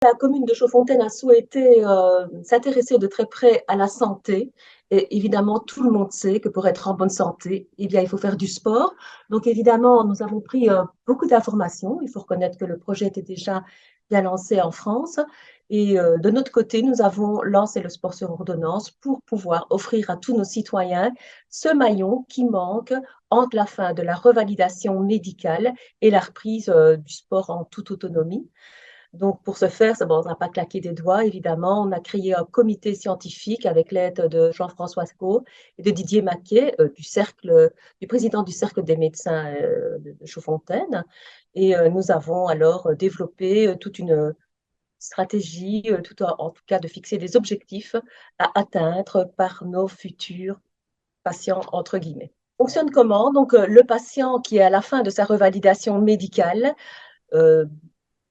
La commune de Chaudfontaine a souhaité s'intéresser de très près à la santé. Et évidemment, tout le monde sait que pour être en bonne santé, eh bien, il faut faire du sport. Donc, évidemment, nous avons pris beaucoup d'informations. Il faut reconnaître que le projet était déjà bien lancé en France. Et de notre côté, nous avons lancé le sport sur ordonnance pour pouvoir offrir à tous nos citoyens ce maillon qui manque entre la fin de la revalidation médicale et la reprise du sport en toute autonomie. Donc, pour ce faire, bon, on n'a pas claqué des doigts, évidemment. On a créé un comité scientifique avec l'aide de Jean-François Scot et de Didier Maquet, du président du Cercle des médecins de Chaudfontaine. Et nous avons alors développé toute une stratégie, en tout cas de fixer des objectifs à atteindre par nos futurs patients, entre guillemets. Fonctionne comment? Donc, le patient qui est à la fin de sa revalidation médicale euh,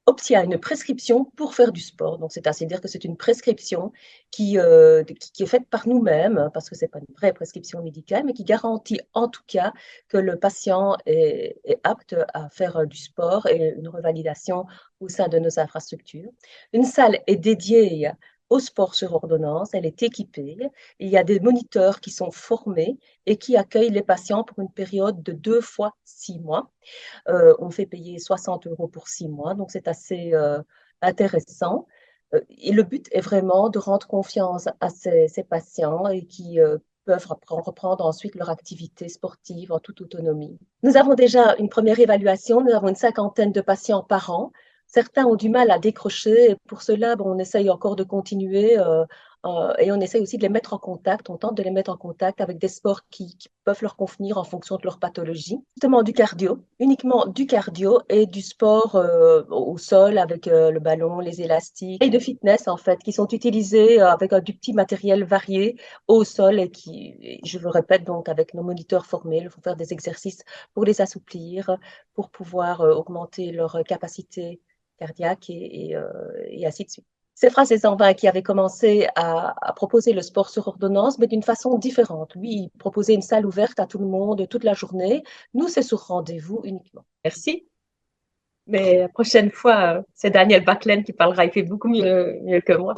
obtient une prescription pour faire du sport. Donc, c'est-à-dire que c'est une prescription qui est faite par nous-mêmes, parce que ce n'est pas une vraie prescription médicale, mais qui garantit en tout cas que le patient est apte à faire du sport et une revalidation au sein de nos infrastructures. Une salle est dédiée au sport sur ordonnance, elle est équipée. Il y a des moniteurs qui sont formés et qui accueillent les patients pour une période de 2 fois 6 mois. On fait payer 60 euros pour 6 mois, donc c'est assez intéressant. Et le but est vraiment de rendre confiance à ces patients et qui peuvent reprendre ensuite leur activité sportive en toute autonomie. Nous avons déjà une première évaluation, nous avons une cinquantaine de patients par an. Certains ont du mal à décrocher et pour cela, bon, on essaye encore de continuer et on essaye aussi de les mettre en contact, on tente de les mettre en contact avec des sports qui peuvent leur convenir en fonction de leur pathologie. Justement du cardio, uniquement du cardio et du sport au sol avec le ballon, les élastiques et de fitness en fait, qui sont utilisés avec du petit matériel varié au sol et qui, je vous répète, donc avec nos moniteurs formés, il faut faire des exercices pour les assouplir, pour pouvoir augmenter leur capacité cardiaque et ainsi de suite. C'est Francis Envin qui avait commencé à proposer le sport sur ordonnance, mais d'une façon différente. Lui, il proposait une salle ouverte à tout le monde toute la journée. Nous, c'est sur rendez-vous uniquement. Merci. Mais la prochaine fois, c'est Daniel Baclen qui parlera. Il fait beaucoup mieux que moi.